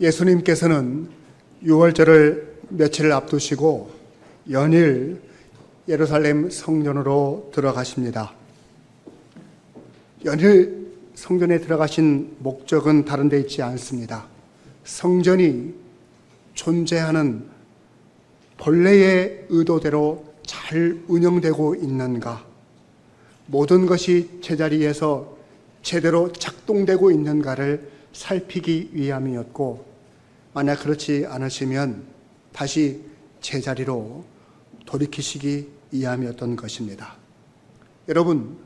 예수님께서는 유월절을 며칠 앞두시고 연일 예루살렘 성전으로 들어가십니다. 연일 성전에 들어가신 목적은 다른 데 있지 않습니다. 성전이 존재하는 본래의 의도대로 잘 운영되고 있는가, 모든 것이 제자리에서 제대로 작동되고 있는가를 살피기 위함이었고, 만약 그렇지 않으시면 다시 제자리로 돌이키시기 위함이었던 것입니다. 여러분,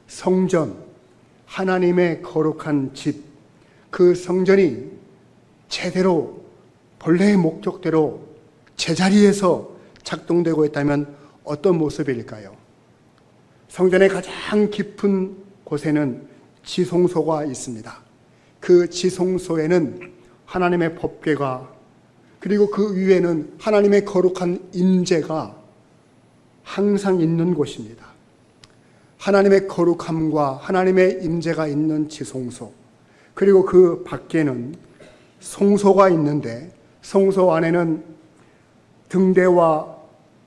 성전, 하나님의 거룩한 집, 그 성전이 제대로 본래의 목적대로 제자리에서 작동되고 있다면 어떤 모습일까요? 성전의 가장 깊은 곳에는 지성소가 있습니다. 그 지성소에는 하나님의 법궤가, 그리고 그 위에는 하나님의 거룩한 임재가 항상 있는 곳입니다. 하나님의 거룩함과 하나님의 임재가 있는 지성소, 그리고 그 밖에는 성소가 있는데, 성소 안에는 등대와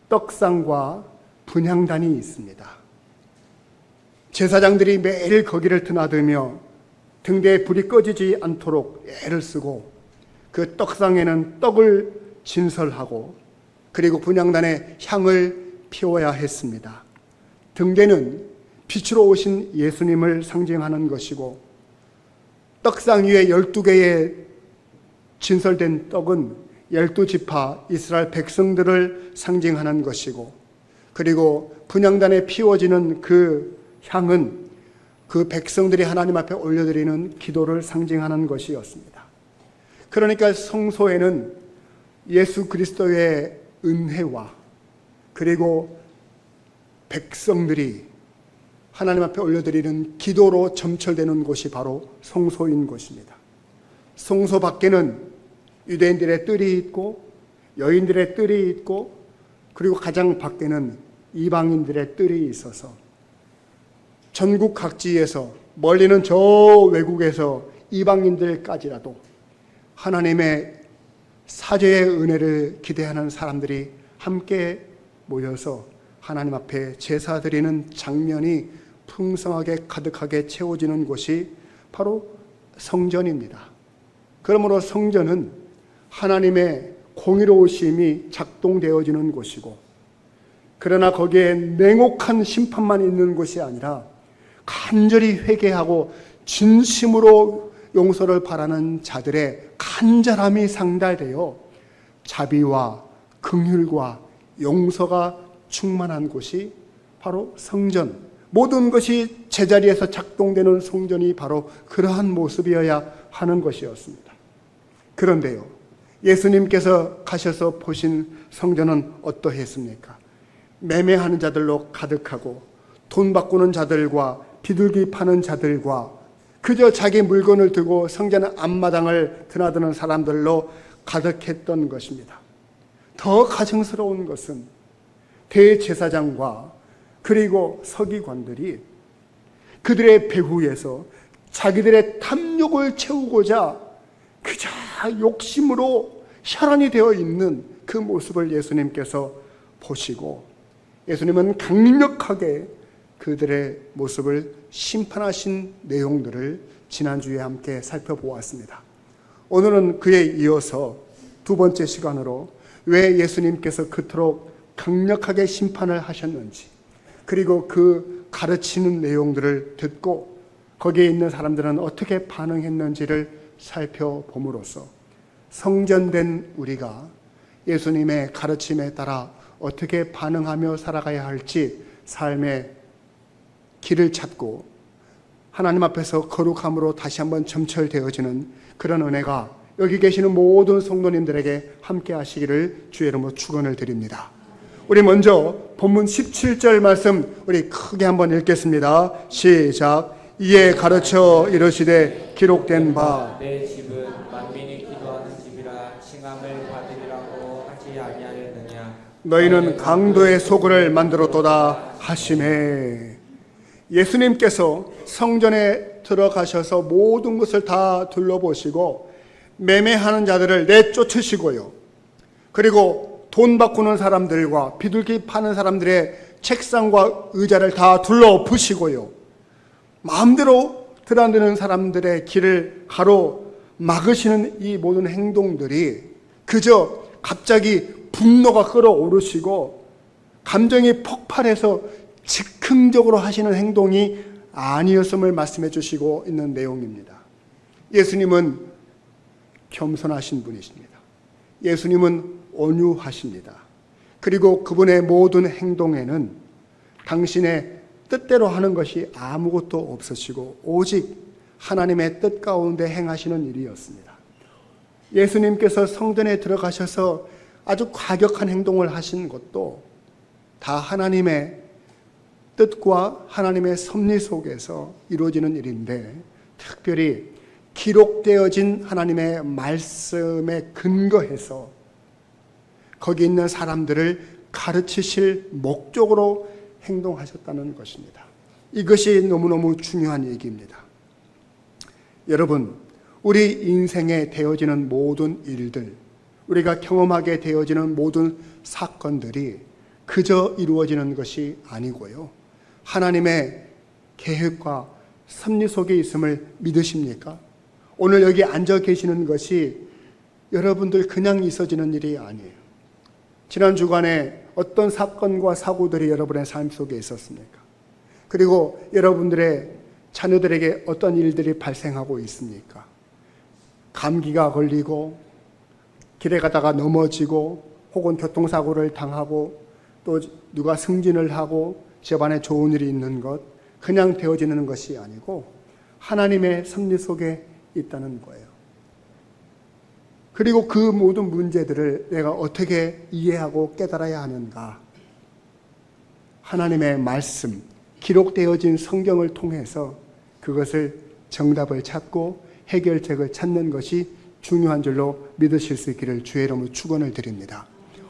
떡상과 분향단이 있습니다. 제사장들이 매일 거기를 드나들며 등대에 불이 꺼지지 않도록 애를 쓰고, 그 떡상에는 떡을 진설하고, 그리고 분향단에 향을 피워야 했습니다. 등대는 빛으로 오신 예수님을 상징하는 것이고, 떡상 위에 12개의 진설된 떡은 12지파 이스라엘 백성들을 상징하는 것이고, 그리고 분향단에 피워지는 그 향은 그 백성들이 하나님 앞에 올려드리는 기도를 상징하는 것이었습니다. 그러니까 성소에는 예수 그리스도의 은혜와, 그리고 백성들이 하나님 앞에 올려드리는 기도로 점철되는 곳이 바로 성소인 것입니다. 성소 밖에는 유대인들의 뜰이 있고, 여인들의 뜰이 있고, 그리고 가장 밖에는 이방인들의 뜰이 있어서 전국 각지에서, 멀리는 저 외국에서 이방인들까지라도 하나님의 사죄의 은혜를 기대하는 사람들이 함께 모여서 하나님 앞에 제사 드리는 장면이 풍성하게 가득하게 채워지는 곳이 바로 성전입니다. 그러므로 성전은 하나님의 공의로우심이 작동되어지는 곳이고, 그러나 거기에 냉혹한 심판만 있는 곳이 아니라 간절히 회개하고 진심으로 용서를 바라는 자들의 간절함이 상달되어 자비와 긍휼과 용서가 충만한 곳이 바로 성전, 모든 것이 제자리에서 작동되는 성전이 바로 그러한 모습이어야 하는 것이었습니다. 그런데요, 예수님께서 가셔서 보신 성전은 어떠했습니까? 매매하는 자들로 가득하고, 돈 바꾸는 자들과 비둘기 파는 자들과 그저 자기 물건을 두고 성전 앞마당을 드나드는 사람들로 가득했던 것입니다. 더 가증스러운 것은 대제사장과 그리고 서기관들이 그들의 배후에서 자기들의 탐욕을 채우고자 그저 욕심으로 혈안이 되어 있는 그 모습을 예수님께서 보시고, 예수님은 강력하게 그들의 모습을 심판하신 내용들을 지난주에 함께 살펴보았습니다. 오늘은 그에 이어서 두 번째 시간으로 왜 예수님께서 그토록 강력하게 심판을 하셨는지, 그리고 그 가르치는 내용들을 듣고 거기에 있는 사람들은 어떻게 반응했는지를 살펴봄으로써 성전된 우리가 예수님의 가르침에 따라 어떻게 반응하며 살아가야 할지 삶의 길을 찾고 하나님 앞에서 거룩함으로 다시 한번 점철되어지는 그런 은혜가 여기 계시는 모든 성도님들에게 함께 하시기를 주의 이름으로 축원을 드립니다. 우리 먼저 본문 17절 말씀 우리 크게 한번 읽겠습니다. 시작. 이에 가르쳐 이르시되 기록된 바 내 집은 만민이 기도하는 집이라 칭함을 받으리라고 하지 아니하였느냐. 너희는 강도의 소굴을 만들었도다 하시매. 예수님께서 성전에 들어가셔서 모든 것을 다 둘러보시고 매매하는 자들을 내쫓으시고요. 그리고 돈 바꾸는 사람들과 비둘기 파는 사람들의 책상과 의자를 다 둘러부시고요. 마음대로 드나드는 사람들의 길을 가로막으시는 이 모든 행동들이 그저 갑자기 분노가 끓어오르시고 감정이 폭발해서 즉흥적으로 하시는 행동이 아니었음을 말씀해 주시고 있는 내용입니다. 예수님은 겸손하신 분이십니다. 예수님은 온유하십니다. 그리고 그분의 모든 행동에는 당신의 뜻대로 하는 것이 아무것도 없으시고 오직 하나님의 뜻 가운데 행하시는 일이었습니다. 예수님께서 성전에 들어가셔서 아주 과격한 행동을 하신 것도 다 하나님의 뜻과 하나님의 섭리 속에서 이루어지는 일인데, 특별히 기록되어진 하나님의 말씀에 근거해서 거기 있는 사람들을 가르치실 목적으로 행동하셨다는 것입니다. 이것이 너무너무 중요한 얘기입니다. 여러분, 우리 인생에 되어지는 모든 일들, 우리가 경험하게 되어지는 모든 사건들이 그저 이루어지는 것이 아니고요, 하나님의 계획과 섭리 속에 있음을 믿으십니까? 오늘 여기 앉아 계시는 것이 여러분들 그냥 있어지는 일이 아니에요. 지난 주간에 어떤 사건과 사고들이 여러분의 삶 속에 있었습니까? 그리고 여러분들의 자녀들에게 어떤 일들이 발생하고 있습니까? 감기가 걸리고 길에 가다가 넘어지고 혹은 교통사고를 당하고 또 누가 승진을 하고 집안에 좋은 일이 있는 것, 그냥 되어지는 것이 아니고 하나님의 섭리 속에 있다는 거예요. 그리고 그 모든 문제들을 내가 어떻게 이해하고 깨달아야 하는가? 하나님의 말씀, 기록되어진 성경을 통해서 그것을 정답을 찾고 해결책을 찾는 것이 중요한 줄로 믿으실 수 있기를 주의 이름으로 축원을 드립니다.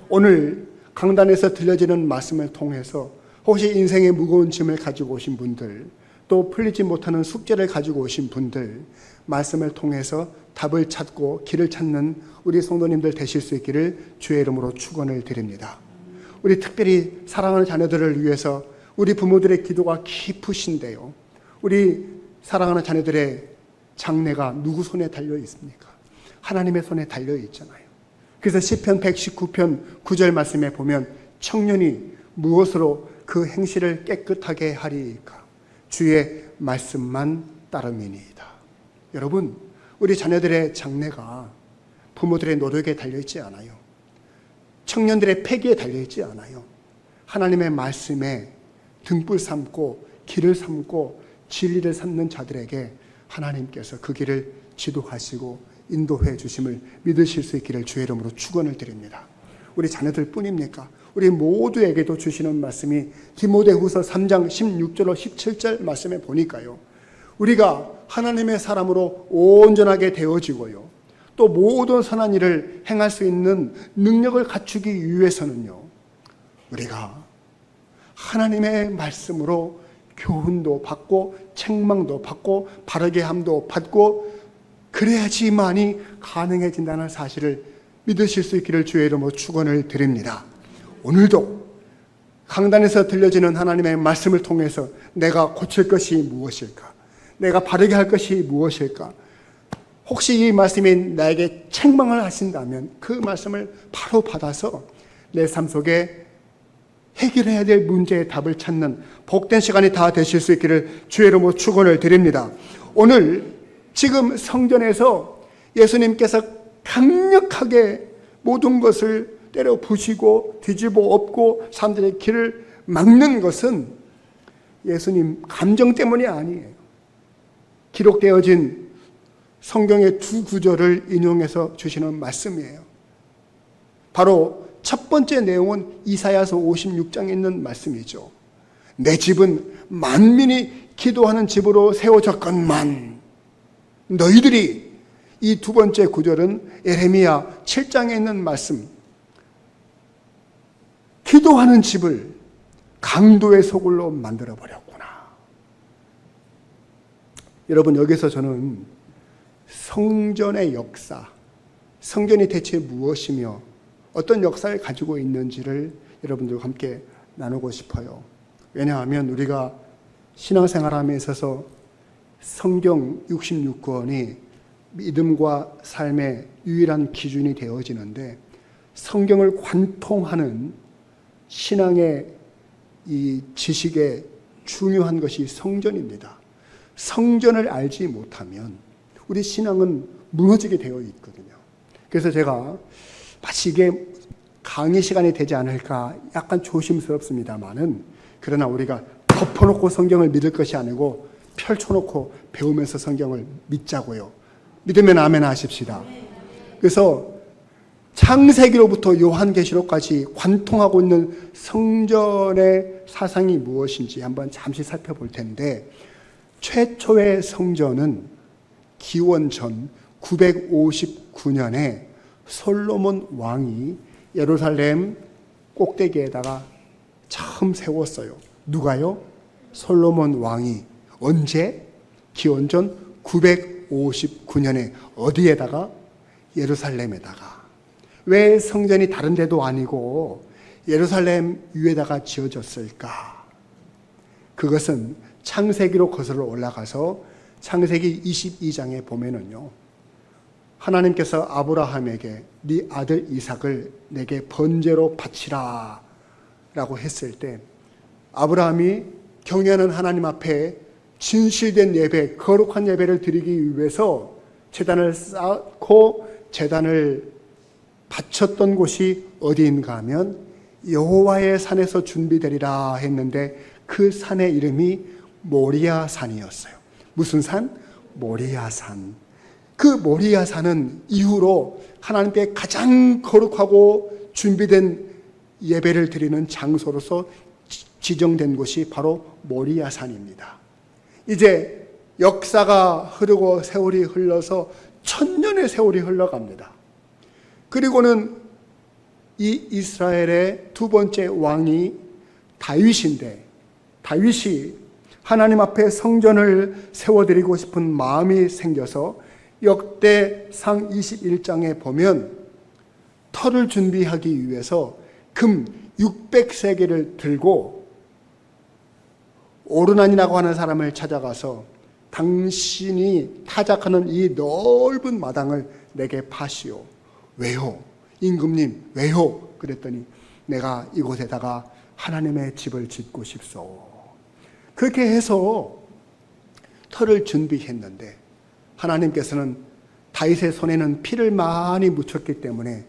오늘 강단에서 들려지는 말씀을 통해서 혹시 인생의 무거운 짐을 가지고 오신 분들, 또 풀리지 못하는 숙제를 가지고 오신 분들, 말씀을 통해서 답을 찾고 길을 찾는 우리 성도님들 되실 수 있기를 주의 이름으로 축원을 드립니다. 우리 특별히 사랑하는 자녀들을 위해서 우리 부모들의 기도가 깊으신데요, 우리 사랑하는 자녀들의 장래가 누구 손에 달려 있습니까? 하나님의 손에 달려 있잖아요. 그래서 시편 119편 9절 말씀에 보면 청년이 무엇으로 그 행실을 깨끗하게 하리이까? 주의 말씀만 따름이니이다. 여러분, 우리 자녀들의 장래가 부모들의 노력에 달려있지 않아요. 청년들의 패기에 달려있지 않아요. 하나님의 말씀에 등불 삼고 길을 삼고 진리를 삼는 자들에게 하나님께서 그 길을 지도하시고 인도해 주심을 믿으실 수 있기를 주의 이름으로 축원을 드립니다. 우리 자녀들 뿐입니까? 우리 모두에게도 주시는 말씀이 디모데후서 3장 16절로 17절 말씀에 보니까요, 우리가 하나님의 사람으로 온전하게 되어지고요, 또 모든 선한 일을 행할 수 있는 능력을 갖추기 위해서는요, 우리가 하나님의 말씀으로 교훈도 받고 책망도 받고 바르게 함도 받고 그래야지만이 가능해진다는 사실을 믿으실 수 있기를 주의 이름으로 축원을 드립니다. 오늘도 강단에서 들려지는 하나님의 말씀을 통해서 내가 고칠 것이 무엇일까? 내가 바르게 할 것이 무엇일까? 혹시 이 말씀이 나에게 책망을 하신다면 그 말씀을 바로 받아서 내 삶 속에 해결해야 될 문제의 답을 찾는 복된 시간이 다 되실 수 있기를 주의 이름으로 축원을 드립니다. 오늘 지금 성전에서 예수님께서 강력하게 모든 것을 때려 부시고 뒤집어 엎고 사람들의 길을 막는 것은 예수님 감정 때문이 아니에요. 기록되어진 성경의 두 구절을 인용해서 주시는 말씀이에요. 바로 첫 번째 내용은 이사야서 56장에 있는 말씀이죠. 내 집은 만민이 기도하는 집으로 세워졌건만. 너희들이, 이 두 번째 구절은 예레미야 7장에 있는 말씀, 기도하는 집을 강도의 소굴로 만들어버렸구나. 여러분, 여기서 저는 성전의 역사, 성전이 대체 무엇이며 어떤 역사를 가지고 있는지를 여러분들과 함께 나누고 싶어요. 왜냐하면 우리가 신앙생활함에 있어서 성경 66권이 믿음과 삶의 유일한 기준이 되어지는데, 성경을 관통하는 신앙의 이 지식의 중요한 것이 성전입니다. 성전을 알지 못하면 우리 신앙은 무너지게 되어 있거든요. 그래서 제가 마치 이게 강의 시간이 되지 않을까 약간 조심스럽습니다만은, 그러나 우리가 덮어놓고 성경을 믿을 것이 아니고 펼쳐놓고 배우면서 성경을 믿자고요. 믿으면 아멘 하십시다. 그래서 창세기로부터 요한계시록까지 관통하고 있는 성전의 사상이 무엇인지 한번 잠시 살펴볼 텐데, 최초의 성전은 기원전 959년에 솔로몬 왕이 예루살렘 꼭대기에다가 처음 세웠어요. 누가요? 솔로몬 왕이. 언제? 기원전 959년에. 어디에다가? 예루살렘에다가. 왜 성전이 다른 데도 아니고 예루살렘 위에다가 지어졌을까? 그것은 창세기로 거슬러 올라가서 창세기 22장에 보면은요, 하나님께서 아브라함에게 네 아들 이삭을 내게 번제로 바치라 라고 했을 때, 아브라함이 경외하는 하나님 앞에 진실된 예배, 거룩한 예배를 드리기 위해서 제단을 쌓고 제단을 바쳤던 곳이 어디인가 하면 여호와의 산에서 준비되리라 했는데, 그 산의 이름이 모리아 산이었어요. 무슨 산? 모리아 산. 그 모리아 산은 이후로 하나님께 가장 거룩하고 준비된 예배를 드리는 장소로서 지정된 곳이 바로 모리아 산입니다. 이제 역사가 흐르고 세월이 흘러서 1000년의 세월이 흘러갑니다. 그리고는 이 이스라엘의 두 번째 왕이 다윗인데, 다윗이 하나님 앞에 성전을 세워드리고 싶은 마음이 생겨서 역대상 21장에 보면 터를 준비하기 위해서 금 600세겔을 들고 오르난이라고 하는 사람을 찾아가서 당신이 타작하는 이 넓은 마당을 내게 파시오. 왜요? 임금님, 왜요? 그랬더니 내가 이곳에다가 하나님의 집을 짓고 싶소. 그렇게 해서 터를 준비했는데, 하나님께서는 다윗의 손에는 피를 많이 묻혔기 때문에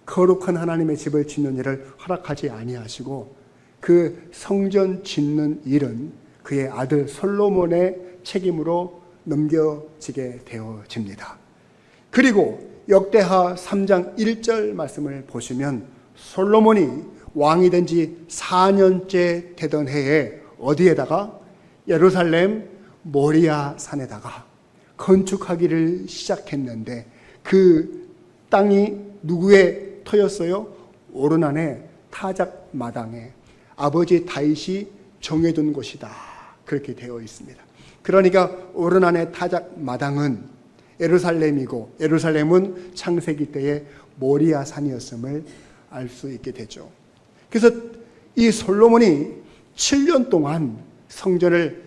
거룩한 하나님의 집을 짓는 일을 허락하지 아니하시고, 그 성전 짓는 일은 그의 아들 솔로몬의 책임으로 넘겨지게 되어집니다. 그리고 역대하 3장 1절 말씀을 보시면, 솔로몬이 왕이 된 지 4년째 되던 해에 어디에다가? 예루살렘 모리아 산에다가 건축하기를 시작했는데, 그 땅이 누구의 터였어요? 오르난의 타작 마당에 아버지 다윗이 정해둔 곳이다. 그렇게 되어 있습니다. 그러니까 오르난의 타작 마당은 예루살렘이고, 예루살렘은 창세기 때의 모리아 산이었음을 알 수 있게 되죠. 그래서 이 솔로몬이 7년 동안 성전을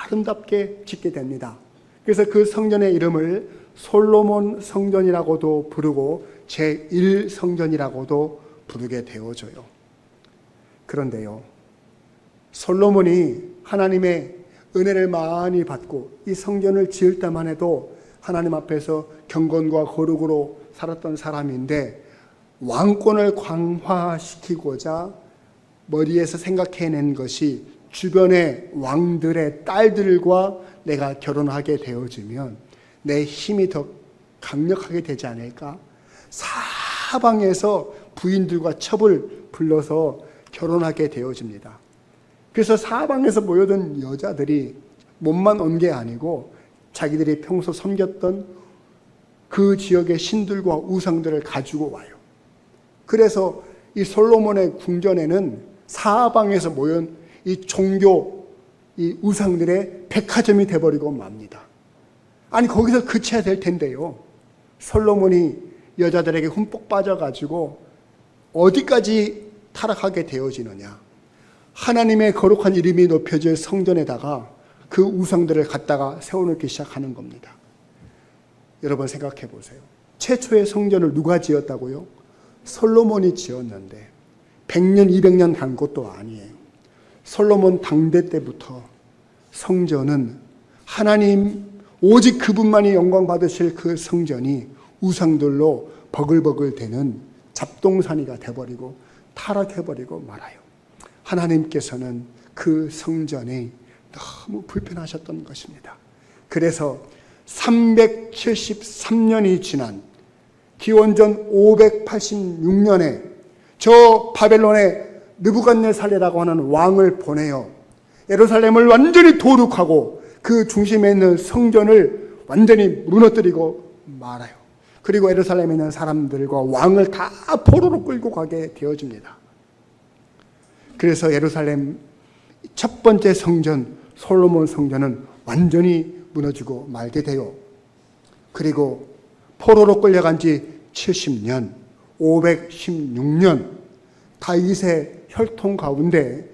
아름답게 짓게 됩니다. 그래서 그 성전의 이름을 솔로몬 성전이라고도 부르고 제1성전이라고도 부르게 되어져요. 그런데요, 솔로몬이 하나님의 은혜를 많이 받고 이 성전을 지을 때만 해도 하나님 앞에서 경건과 거룩으로 살았던 사람인데, 왕권을 강화시키고자 머리에서 생각해낸 것이 주변의 왕들의 딸들과 내가 결혼하게 되어지면 내 힘이 더 강력하게 되지 않을까? 사방에서 부인들과 첩을 불러서 결혼하게 되어집니다. 그래서 사방에서 모여든 여자들이 몸만 온 게 아니고 자기들이 평소 섬겼던 그 지역의 신들과 우상들을 가지고 와요. 그래서 이 솔로몬의 궁전에는 사방에서 모인 이 종교, 이 우상들의 백화점이 돼버리고 맙니다. 아니, 거기서 그쳐야 될 텐데요. 솔로몬이 여자들에게 흠뻑 빠져가지고 어디까지 타락하게 되어지느냐. 하나님의 거룩한 이름이 높여질 성전에다가 그 우상들을 갖다가 세워놓기 시작하는 겁니다. 여러분 생각해 보세요. 최초의 성전을 누가 지었다고요? 솔로몬이 지었는데 100년, 200년 간 것도 아니에요. 솔로몬 당대 때부터 성전은 하나님 오직 그분만이 영광 받으실 그 성전이 우상들로 버글버글 되는 잡동사니가 돼버리고 타락해버리고 말아요. 하나님께서는 그 성전이 너무 불편하셨던 것입니다. 그래서 373년이 지난 기원전 586년에 저 바벨론의 느부갓네살이라고 하는 왕을 보내어 예루살렘을 완전히 도륙하고 그 중심에 있는 성전을 완전히 무너뜨리고 말아요. 그리고 예루살렘에 있는 사람들과 왕을 다 포로로 끌고 가게 되어집니다. 그래서 예루살렘 첫 번째 성전 솔로몬 성전은 완전히 무너지고 말게 돼요. 그리고 포로로 끌려간 지 70년 516년 다윗의 혈통 가운데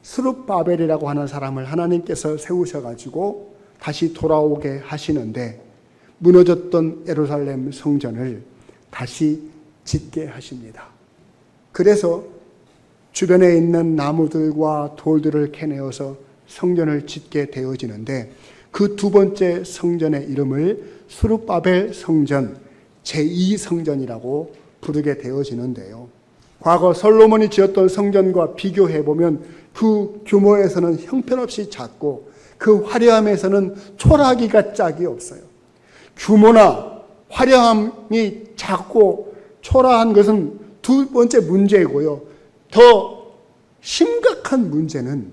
스룹바벨이라고 하는 사람을 하나님께서 세우셔가지고 다시 돌아오게 하시는데 무너졌던 예루살렘 성전을 다시 짓게 하십니다. 그래서 주변에 있는 나무들과 돌들을 캐내어서 성전을 짓게 되어지는데 그 두 번째 성전의 이름을 스룹바벨 성전 제2성전이라고 부르게 되어지는데요. 과거 솔로몬이 지었던 성전과 비교해보면 그 규모에서는 형편없이 작고 그 화려함에서는 초라하기가 짝이 없어요. 규모나 화려함이 작고 초라한 것은 두 번째 문제이고요. 더 심각한 문제는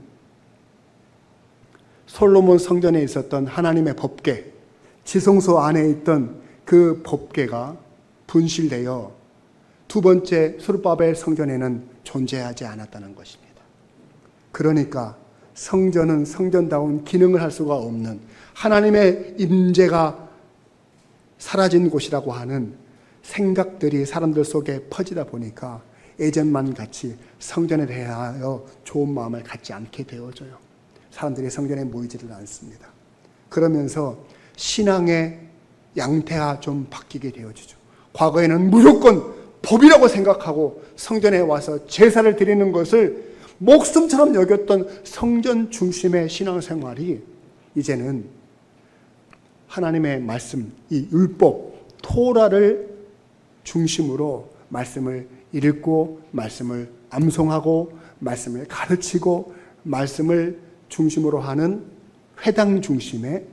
솔로몬 성전에 있었던 하나님의 법궤, 지성소 안에 있던 그 법궤가 분실되어 두 번째 스룹바벨 성전에는 존재하지 않았다는 것입니다. 그러니까 성전은 성전다운 기능을 할 수가 없는 하나님의 임재가 사라진 곳이라고 하는 생각들이 사람들 속에 퍼지다 보니까 예전만 같이 성전에 대하여 좋은 마음을 갖지 않게 되어져요. 사람들이 성전에 모이지를 않습니다. 그러면서 신앙의 양태가 좀 바뀌게 되어지죠. 과거에는 무조건 법이라고 생각하고 성전에 와서 제사를 드리는 것을 목숨처럼 여겼던 성전 중심의 신앙생활이 이제는 하나님의 말씀, 이 율법, 토라를 중심으로 말씀을 읽고 말씀을 암송하고 말씀을 가르치고 말씀을 중심으로 하는 회당 중심의,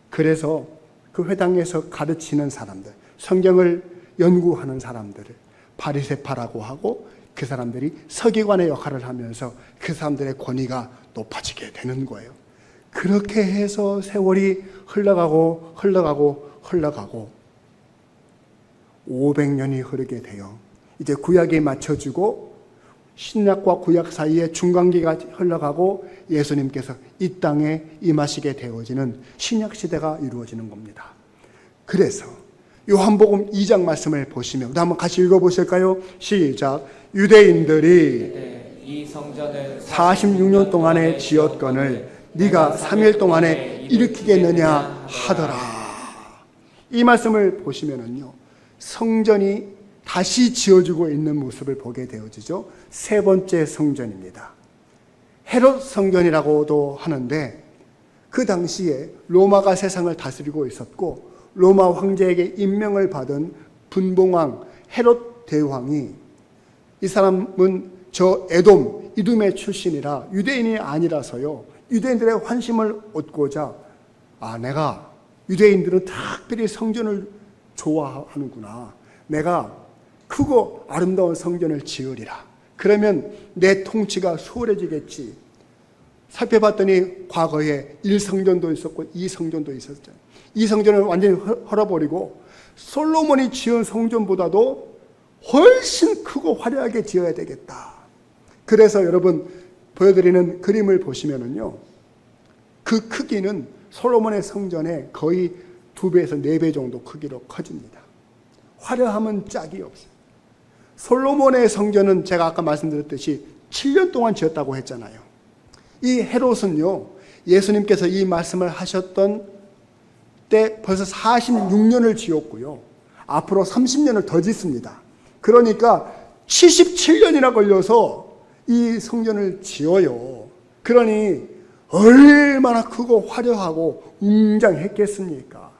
그래서 그 회당에서 가르치는 사람들, 성경을 연구하는 사람들을 바리새파라고 하고 그 사람들이 서기관의 역할을 하면서 그 사람들의 권위가 높아지게 되는 거예요. 그렇게 해서 세월이 흘러가고 500년이 흐르게 돼요. 이제 구약이 맞춰지고 신약과 구약 사이에 중간기가 흘러가고 예수님께서 이 땅에 임하시게 되어지는 신약 시대가 이루어지는 겁니다. 그래서 요한복음 2장 말씀을 보시면 한번 같이 읽어보실까요? 시작. 유대인들이 이 성전을 46년 동안에 지었건을 네가 3일 동안에 일으키겠느냐 하더라. 이 말씀을 보시면은요, 성전이 다시 지어지고 있는 모습을 보게 되어지죠. 세 번째 성전입니다. 헤롯 성전이라고도 하는데 그 당시에 로마가 세상을 다스리고 있었고 로마 황제에게 임명을 받은 분봉왕 헤롯 대왕이, 이 사람은 저 에돔, 이둠의 출신이라 유대인이 아니라서요, 유대인들의 환심을 얻고자 내가 유대인들은 특별히 성전을 좋아하는구나, 내가 크고 아름다운 성전을 지으리라, 그러면 내 통치가 수월해지겠지. 살펴봤더니 과거에 1성전도 있었고 2성전도 있었잖아요. 2성전을 완전히 헐어버리고 솔로몬이 지은 성전보다도 훨씬 크고 화려하게 지어야 되겠다. 그래서 여러분 보여드리는 그림을 보시면은요, 그 크기는 솔로몬의 성전의 거의 2배에서 4배 정도 크기로 커집니다. 화려함은 짝이 없어요. 솔로몬의 성전은 제가 아까 말씀드렸듯이 7년 동안 지었다고 했잖아요. 이 헤롯은요, 예수님께서 이 말씀을 하셨던 때 벌써 46년을 지었고요. 앞으로 30년을 더 짓습니다. 그러니까 77년이나 걸려서 이 성전을 지어요. 그러니 얼마나 크고 화려하고 웅장했겠습니까?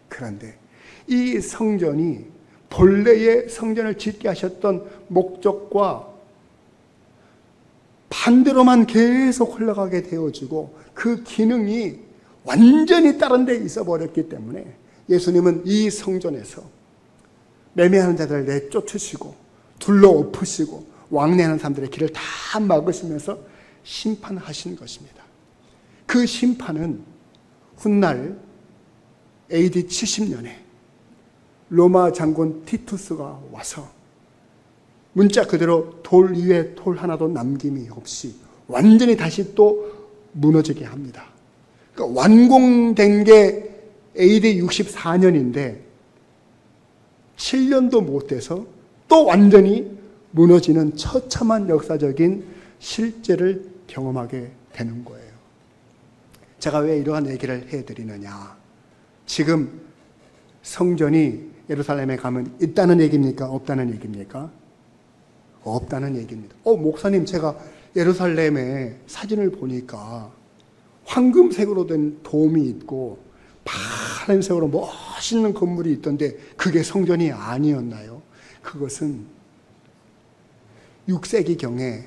그런데 이 성전이 본래의 성전을 짓게 하셨던 목적과 반대로만 계속 흘러가게 되어지고 그 기능이 완전히 다른 데 있어 버렸기 때문에 예수님은 이 성전에서 매매하는 자들을 내쫓으시고 둘러 엎으시고 왕래하는 사람들의 길을 다 막으시면서 심판하신 것입니다. 그 심판은 훗날 AD 70년에 로마 장군 티투스가 와서 문자 그대로 돌 위에 돌 하나도 남김이 없이 완전히 다시 또 무너지게 합니다. 그러니까 완공된 게 AD 64년인데 7년도 못 돼서 또 완전히 무너지는 처참한 역사적인 실제를 경험하게 되는 거예요. 제가 왜 이러한 얘기를 해드리느냐. 지금 성전이 예루살렘에 가면 있다는 얘기입니까? 없다는 얘기입니까? 없다는 얘기입니다. 목사님, 제가 예루살렘에 사진을 보니까 황금색으로 된 돔이 있고 파란색으로 멋있는 건물이 있던데 그게 성전이 아니었나요? 그것은 6세기경에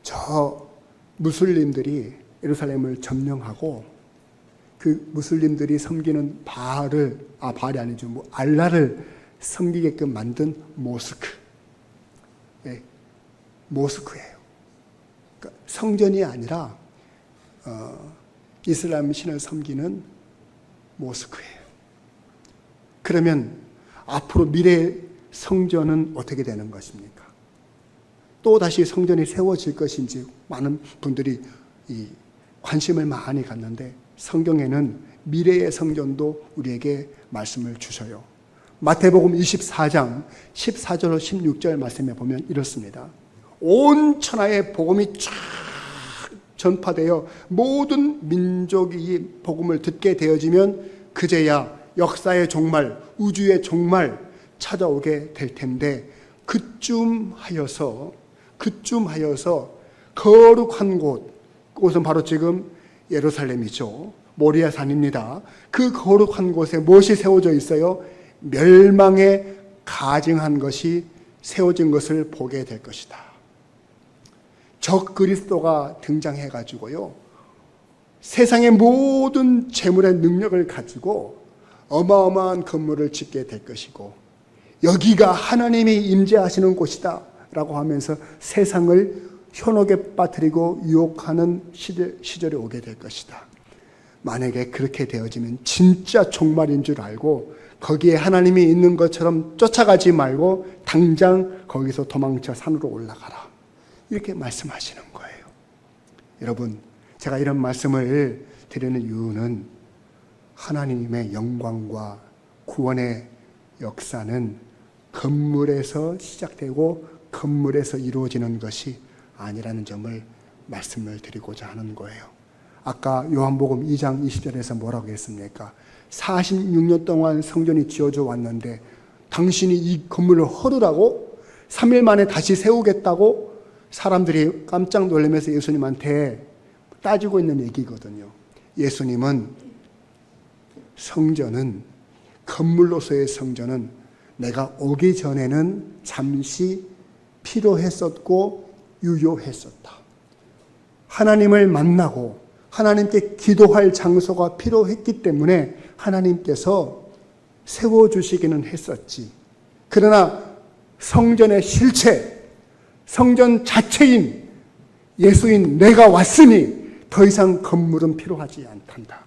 저 무슬림들이 예루살렘을 점령하고 그 무슬림들이 섬기는 바알이 아니죠. 알라를 섬기게끔 만든 모스크. 네, 모스크예요. 그러니까 성전이 아니라 이슬람 신을 섬기는 모스크예요. 그러면 앞으로 미래 성전은 어떻게 되는 것입니까? 또 다시 성전이 세워질 것인지 많은 분들이 관심을 많이 갖는데 성경에는 미래의 성전도 우리에게 말씀을 주셔요. 마태복음 24장 14절로 16절 말씀에 보면 이렇습니다. 온 천하에 복음이 쫙 전파되어 모든 민족이 이 복음을 듣게 되어지면 그제야 역사의 종말, 우주의 종말 찾아오게 될 텐데 그쯤 하여서 거룩한 그곳은 바로 지금 예루살렘이죠. 모리아 산입니다. 그 거룩한 곳에 무엇이 세워져 있어요? 멸망에 가증한 것이 세워진 것을 보게 될 것이다. 적 그리스도가 등장해 가지고요, 세상의 모든 재물의 능력을 가지고 어마어마한 건물을 짓게 될 것이고 여기가 하나님이 임재하시는 곳이다 라고 하면서 세상을 현혹에 빠뜨리고 유혹하는 시절이 오게 될 것이다. 만약에 그렇게 되어지면 진짜 종말인 줄 알고 거기에 하나님이 있는 것처럼 쫓아가지 말고 당장 거기서 도망쳐 산으로 올라가라. 이렇게 말씀하시는 거예요. 여러분, 제가 이런 말씀을 드리는 이유는 하나님의 영광과 구원의 역사는 건물에서 시작되고 건물에서 이루어지는 것이 아니라는 점을 말씀을 드리고자 하는 거예요. 아까 요한복음 2장 20절에서 뭐라고 했습니까? 46년 동안 성전이 지어져 왔는데 당신이 이 건물을 헐으라고 3일 만에 다시 세우겠다고 사람들이 깜짝 놀라면서 예수님한테 따지고 있는 얘기거든요. 예수님은 성전은, 건물로서의 성전은 내가 오기 전에는 잠시 필요했었고 유효했었다. 하나님을 만나고 하나님께 기도할 장소가 필요했기 때문에 하나님께서 세워주시기는 했었지. 그러나 성전의 실체, 성전 자체인 예수인 내가 왔으니 더 이상 건물은 필요하지 않단다.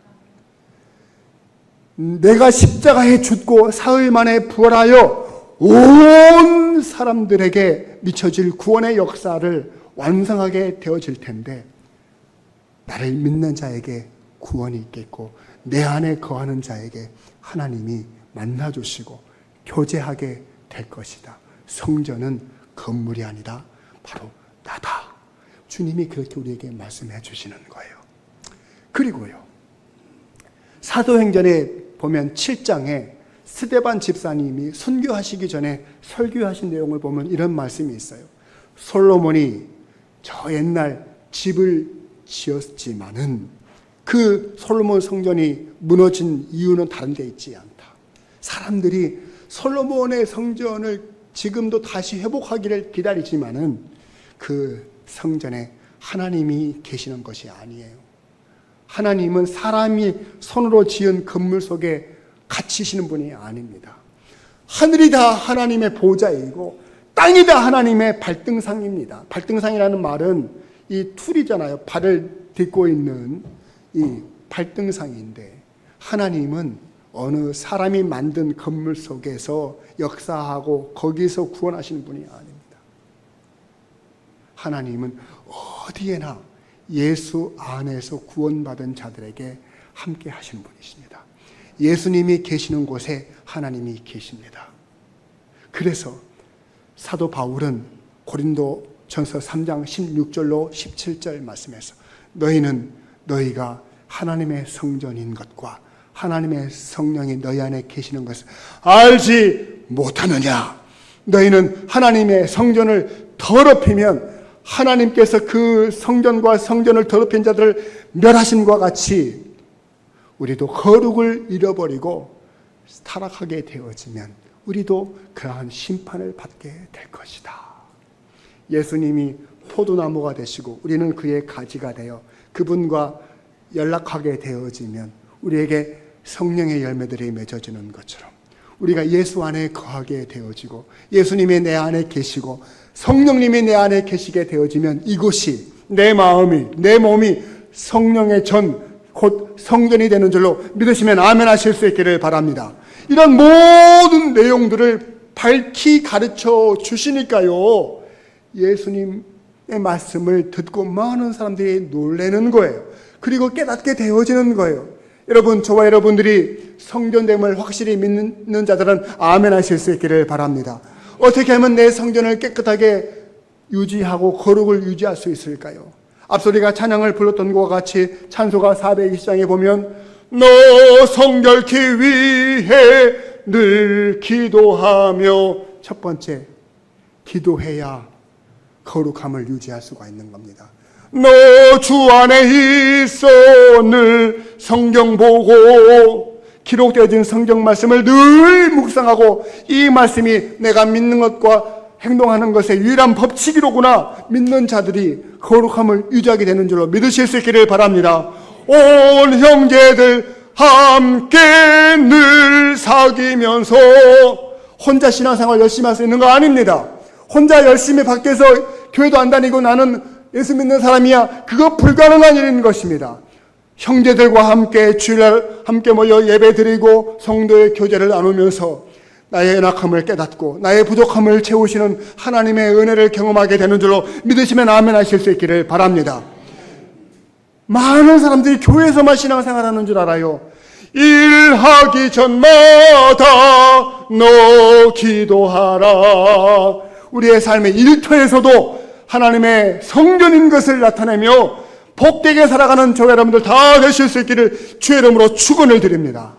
내가 십자가에 죽고 사흘 만에 부활하여 온 사람들에게 미쳐질 구원의 역사를 완성하게 되어질 텐데 나를 믿는 자에게 구원이 있겠고 내 안에 거하는 자에게 하나님이 만나주시고 교제하게 될 것이다. 성전은 건물이 아니라 바로 나다. 주님이 그렇게 우리에게 말씀해 주시는 거예요. 그리고요, 사도행전에 보면 7장에 스데반 집사님이 선교하시기 전에 설교하신 내용을 보면 이런 말씀이 있어요. 솔로몬이 저 옛날 집을 지었지만은 그 솔로몬 성전이 무너진 이유는 다른 데 있지 않다. 사람들이 솔로몬의 성전을 지금도 다시 회복하기를 기다리지만은 그 성전에 하나님이 계시는 것이 아니에요. 하나님은 사람이 손으로 지은 건물 속에 갇히시는 분이 아닙니다. 하늘이 다 하나님의 보좌이고 땅이 다 하나님의 발등상입니다. 발등상이라는 말은 이 툴이잖아요. 발을 딛고 있는 이 발등상인데, 하나님은 어느 사람이 만든 건물 속에서 역사하고 거기서 구원하시는 분이 아닙니다. 하나님은 어디에나 예수 안에서 구원받은 자들에게 함께 하시는 분이십니다. 예수님이 계시는 곳에 하나님이 계십니다. 그래서 사도 바울은 고린도전서 3장 16절로 17절 말씀에서 너희는 너희가 하나님의 성전인 것과 하나님의 성령이 너희 안에 계시는 것을 알지 못하느냐. 너희는 하나님의 성전을 더럽히면 하나님께서 그 성전과 성전을 더럽힌 자들을 멸하심과 같이 우리도 거룩을 잃어버리고 타락하게 되어지면 우리도 그러한 심판을 받게 될 것이다. 예수님이 포도나무가 되시고 우리는 그의 가지가 되어 그분과 연락하게 되어지면 우리에게 성령의 열매들이 맺어지는 것처럼 우리가 예수 안에 거하게 되어지고 예수님이 내 안에 계시고 성령님이 내 안에 계시게 되어지면 이곳이 내 마음이 내 몸이 성령의 전 곧 성전이 되는 줄로 믿으시면 아멘 하실 수 있기를 바랍니다. 이런 모든 내용들을 밝히 가르쳐 주시니까요, 예수님의 말씀을 듣고 많은 사람들이 놀라는 거예요. 그리고 깨닫게 되어지는 거예요. 여러분, 저와 여러분들이 성전됨을 확실히 믿는 자들은 아멘 하실 수 있기를 바랍니다. 어떻게 하면 내 성전을 깨끗하게 유지하고 거룩을 유지할 수 있을까요? 앞서 우리가 찬양을 불렀던 것과 같이 찬송가 420장에 보면 너 성결케 위해 늘 기도하며, 첫 번째, 기도해야 거룩함을 유지할 수가 있는 겁니다. 너 주 안에 있어 늘 성경 보고, 기록되어진 성경 말씀을 늘 묵상하고 이 말씀이 내가 믿는 것과 행동하는 것의 유일한 법칙이로구나 믿는 자들이 거룩함을 유지하게 되는 줄로 믿으실 수 있기를 바랍니다. 온 형제들 함께 늘 사귀면서, 혼자 신앙생활 열심히 할 수 있는 거 아닙니다. 혼자 열심히 밖에서 교회도 안 다니고 나는 예수 믿는 사람이야, 그거 불가능한 일인 것입니다. 형제들과 함께 주일날 함께 모여 예배 드리고 성도의 교제를 나누면서 나의 연약함을 깨닫고 나의 부족함을 채우시는 하나님의 은혜를 경험하게 되는 줄로 믿으시면 아멘 하실 수 있기를 바랍니다. 많은 사람들이 교회에서만 신앙생활하는 줄 알아요. 일하기 전마다 너 기도하라. 우리의 삶의 일터에서도 하나님의 성전인 것을 나타내며 복되게 살아가는 저와 여러분들 다 되실 수 있기를 주의 이름으로 축원을 드립니다.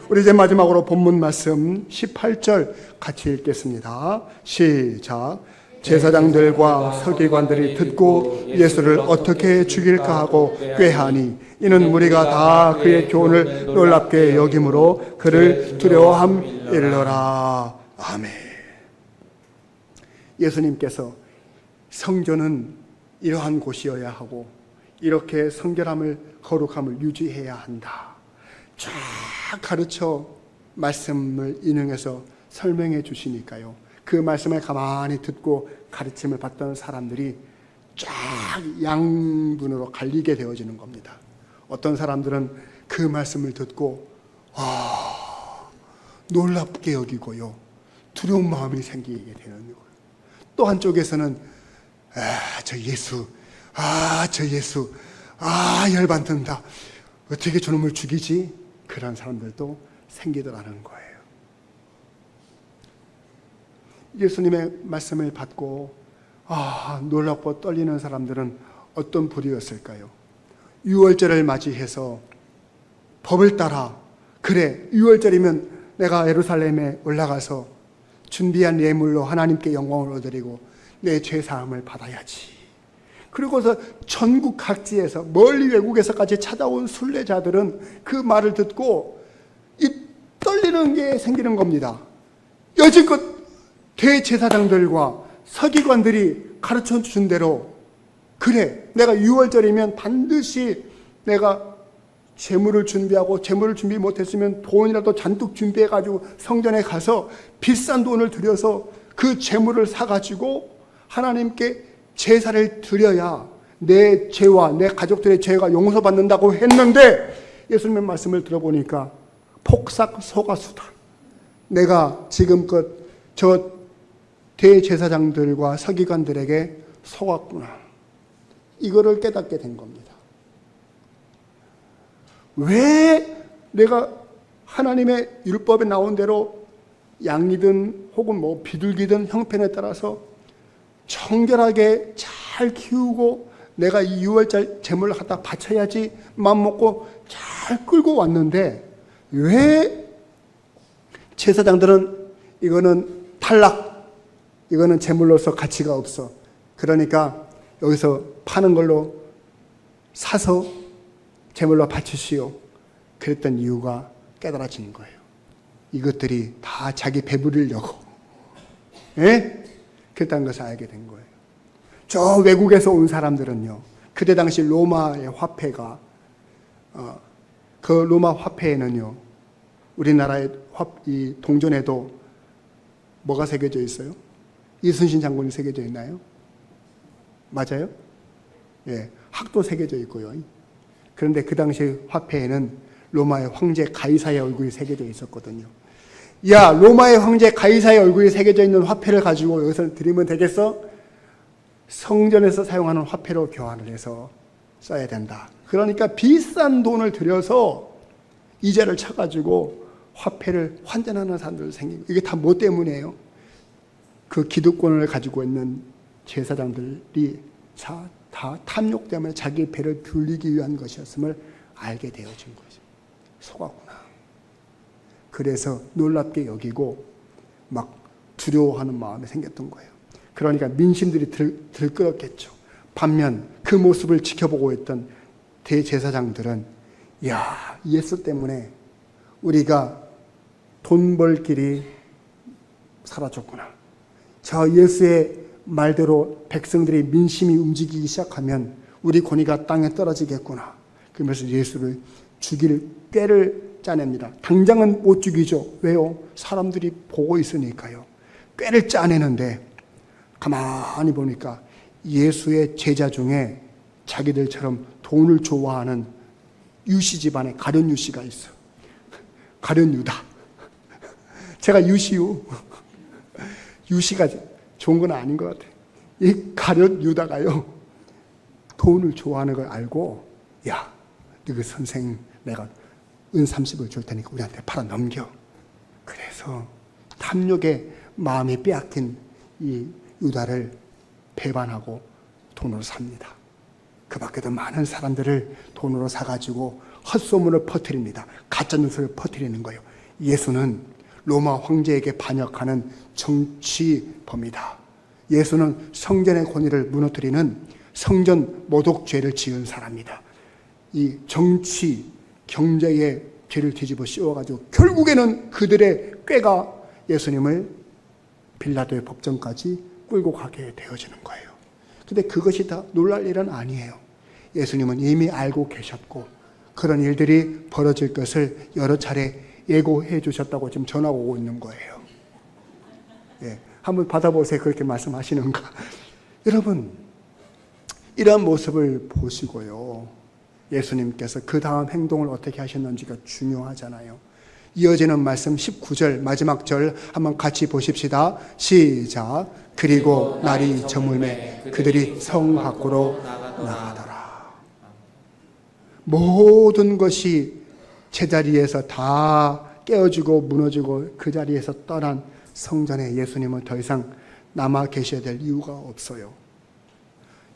우리 이제 마지막으로 본문 말씀 18절 같이 읽겠습니다. 시작. 제사장들과 서기관들이 듣고 예수를 어떻게 죽일까 하고 꾀하니 이는 무리가 다 그의 교훈을 놀랍게 여김으로 그를 두려워함이르라. 아멘. 예수님께서 성전은 이러한 곳이어야 하고 이렇게 성결함을 거룩함을 유지해야 한다, 쫙 가르쳐 말씀을 인용해서 설명해 주시니까요, 그 말씀을 가만히 듣고 가르침을 받던 사람들이 쫙 양분으로 갈리게 되어지는 겁니다. 어떤 사람들은 그 말씀을 듣고 놀랍게 여기고요, 두려운 마음이 생기게 되는 거예요. 또 한쪽에서는 저 예수 열받는다, 어떻게 저놈을 죽이지? 그런 사람들도 생기더라는 거예요. 예수님의 말씀을 받고 놀랍고 떨리는 사람들은 어떤 부류였을까요? 유월절을 맞이해서 법을 따라, 그래, 유월절이면 내가 예루살렘에 올라가서 준비한 예물로 하나님께 영광을 얻으리고 내 죄사함을 받아야지. 그리고서 전국 각지에서, 멀리 외국에서까지 찾아온 순례자들은 그 말을 듣고 이 떨리는 게 생기는 겁니다. 여지껏 대제사장들과 서기관들이 가르쳐 준 대로, 그래, 내가 유월절이면 반드시 내가 재물을 준비하고, 재물을 준비 못했으면 돈이라도 잔뜩 준비해가지고 성전에 가서 비싼 돈을 들여서 그 재물을 사가지고 하나님께 제사를 드려야 내 죄와 내 가족들의 죄가 용서받는다고 했는데, 예수님의 말씀을 들어보니까 폭삭소가수다. 내가 지금껏 저 대제사장들과 서기관들에게 속았구나. 이거를 깨닫게 된 겁니다. 왜 내가 하나님의 율법에 나온 대로 양이든 혹은 뭐 비둘기든 형편에 따라서 정결하게 잘 키우고 내가 이 유월절 제물을 갖다 바쳐야지 맘먹고 잘 끌고 왔는데, 왜 제사장들은 이거는 탈락, 이거는 제물로서 가치가 없어, 그러니까 여기서 파는 걸로 사서 제물로 바치시오, 그랬던 이유가 깨달아지는 거예요. 이것들이 다 자기 배부르려고, 그랬다는 것을 알게 된 거예요. 저 외국에서 온 사람들은요, 그때 당시 로마의 화폐가, 그 로마 화폐에는요, 우리나라의 이 동전에도 뭐가 새겨져 있어요? 이순신 장군이 새겨져 있나요? 맞아요? 예, 학도 새겨져 있고요. 그런데 그 당시 화폐에는 로마의 황제 가이사의 얼굴이 새겨져 있었거든요. 야, 로마의 황제 가이사의 얼굴이 새겨져 있는 화폐를 가지고 여기서 드리면 되겠어? 성전에서 사용하는 화폐로 교환을 해서 써야 된다. 그러니까 비싼 돈을 들여서 이자를 쳐가지고 화폐를 환전하는 사람들 생기고, 이게 다 뭐 때문이에요? 그 기득권을 가지고 있는 제사장들이 다 탐욕 때문에 자기 배를 불리기 위한 것이었음을 알게 되어진 거죠. 속았구나. 그래서 놀랍게 여기고 막 두려워하는 마음이 생겼던 거예요. 그러니까 민심들이 들끓었겠죠. 반면 그 모습을 지켜보고 있던 대제사장들은, 야, 예수 때문에 우리가 돈 벌 길이 사라졌구나. 저 예수의 말대로 백성들이 민심이 움직이기 시작하면 우리 권위가 땅에 떨어지겠구나. 그러면서 예수를 죽일 꾀를 짜냅니다. 당장은 못 죽이죠. 왜요? 사람들이 보고 있으니까요. 꾀를 짜내는데 가만히 보니까 예수의 제자 중에 자기들처럼 돈을 좋아하는 유시 집안에 가룟 유시가 있어. 가룟 유다. 제가 유시요. 유시가 좋은 건 아닌 것 같아요. 이 가룟 유다가요, 돈을 좋아하는 걸 알고, 야, 너그 선생 내가 은 30을 줄 테니까 우리한테 팔아 넘겨. 그래서 탐욕의 마음이 빼앗긴 이 유다를 배반하고 돈으로 삽니다. 그 밖에도 많은 사람들을 돈으로 사가지고 헛소문을 퍼뜨립니다. 가짜뉴스를 퍼뜨리는 거예요. 예수는 로마 황제에게 반역하는 정치범이다. 예수는 성전의 권위를 무너뜨리는 성전 모독죄를 지은 사람이다. 이 정치, 경제의 죄를 뒤집어 씌워가지고 결국에는 그들의 꾀가 예수님을 빌라도의 법정까지 끌고 가게 되어지는 거예요. 근데 그것이 다 놀랄 일은 아니에요. 예수님은 이미 알고 계셨고 그런 일들이 벌어질 것을 여러 차례 예고해 주셨다고 지금 전화가 오고 있는 거예요. 예, 한번 받아보세요. 그렇게 말씀하시는가. 여러분, 이런 모습을 보시고요, 예수님께서 그 다음 행동을 어떻게 하셨는지가 중요하잖아요. 이어지는 말씀 19절 마지막 절 한번 같이 보십시다. 시작. 그리고 날이 저물매 그들이 성 밖으로 나가더라. 모든 것이 제자리에서 다 깨어지고 무너지고 그 자리에서 떠난 성전에 예수님은 더 이상 남아 계셔야 될 이유가 없어요.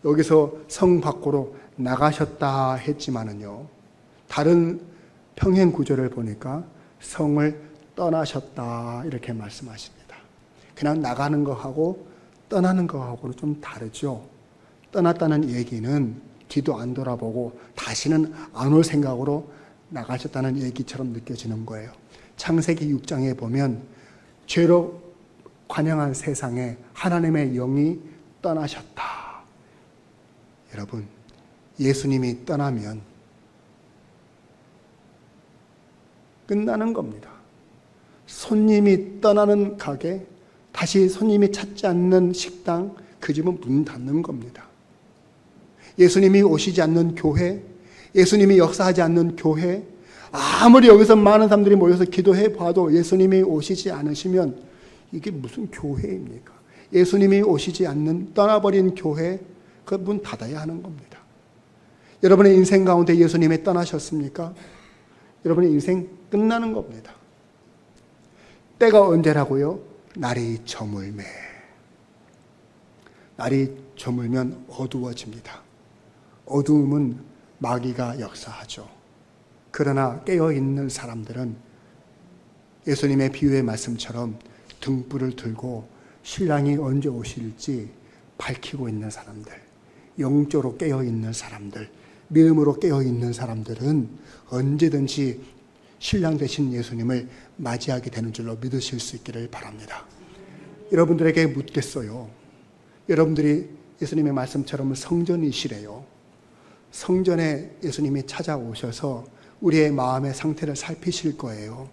여기서 성 밖으로 나가셨다 했지만은요, 다른 평행 구절을 보니까 성을 떠나셨다 이렇게 말씀하십니다. 그냥 나가는 거하고 떠나는 거하고는 좀 다르죠. 떠났다는 얘기는 뒤도 안 돌아보고 다시는 안 올 생각으로 나가셨다는 얘기처럼 느껴지는 거예요. 창세기 6장에 보면 죄로 관영한 세상에 하나님의 영이 떠나셨다. 여러분, 예수님이 떠나면 끝나는 겁니다. 손님이 떠나는 가게, 다시 손님이 찾지 않는 식당, 그 집은 문 닫는 겁니다. 예수님이 오시지 않는 교회, 예수님이 역사하지 않는 교회, 아무리 여기서 많은 사람들이 모여서 기도해 봐도 예수님이 오시지 않으시면 이게 무슨 교회입니까? 예수님이 오시지 않는 떠나버린 교회, 그 문 닫아야 하는 겁니다. 여러분의 인생 가운데 예수님이 떠나셨습니까? 여러분의 인생 끝나는 겁니다. 때가 언제라고요? 날이 저물매. 날이 저물면 어두워집니다. 어두움은 마귀가 역사하죠. 그러나 깨어있는 사람들은 예수님의 비유의 말씀처럼 등불을 들고 신랑이 언제 오실지 밝히고 있는 사람들, 영적으로 깨어있는 사람들, 믿음으로 깨어있는 사람들은 언제든지 신랑 되신 예수님을 맞이하게 되는 줄로 믿으실 수 있기를 바랍니다. 여러분들에게 묻겠어요. 여러분들이 예수님의 말씀처럼 성전이시래요. 성전에 예수님이 찾아오셔서 우리의 마음의 상태를 살피실 거예요.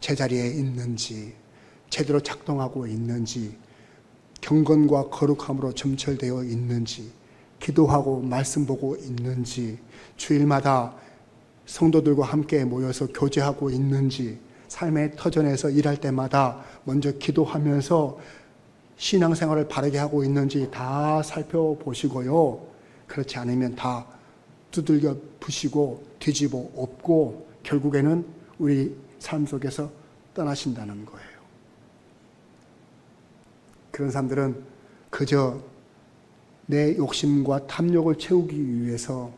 제자리에 있는지, 제대로 작동하고 있는지, 경건과 거룩함으로 점철되어 있는지, 기도하고 말씀 보고 있는지, 주일마다 성도들과 함께 모여서 교제하고 있는지, 삶의 터전에서 일할 때마다 먼저 기도하면서 신앙생활을 바르게 하고 있는지 다 살펴보시고요. 그렇지 않으면 다 두들겨 부시고 뒤집어 엎고 결국에는 우리 삶 속에서 떠나신다는 거예요. 그런 사람들은 그저 내 욕심과 탐욕을 채우기 위해서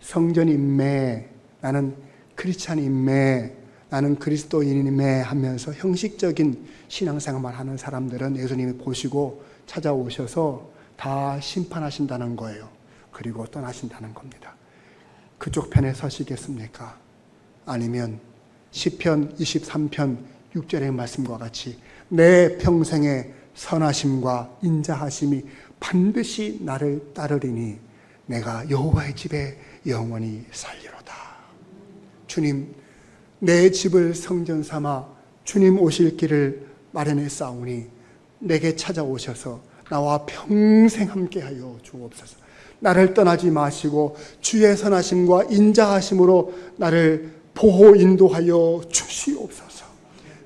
성전 인매, 나는 크리스찬 인매, 나는 그리스도인임에 하면서 형식적인 신앙생활만 하는 사람들은 예수님이 보시고 찾아오셔서 다 심판하신다는 거예요. 그리고 떠나신다는 겁니다. 그쪽 편에 서시겠습니까? 아니면 시편 23편 6절의 말씀과 같이 내 평생의 선하심과 인자하심이 반드시 나를 따르리니 내가 여호와의 집에 영원히 살리로다. 주님, 내 집을 성전 삼아 주님 오실 길을 마련해 싸우니 내게 찾아오셔서 나와 평생 함께하여 주옵소서. 나를 떠나지 마시고 주의 선하심과 인자하심으로 나를 보호 인도하여 주시옵소서.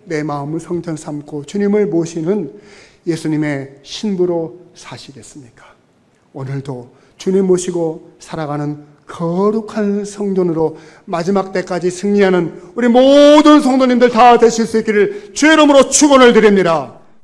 내 마음을 성전 삼고 주님을 모시는 예수님의 신부로 사시겠습니까? 오늘도 주님 모시고 살아가는 거룩한 성전으로 마지막 때까지 승리하는 우리 모든 성도님들 다 되실 수 있기를 주의 이름으로 축원을 드립니다.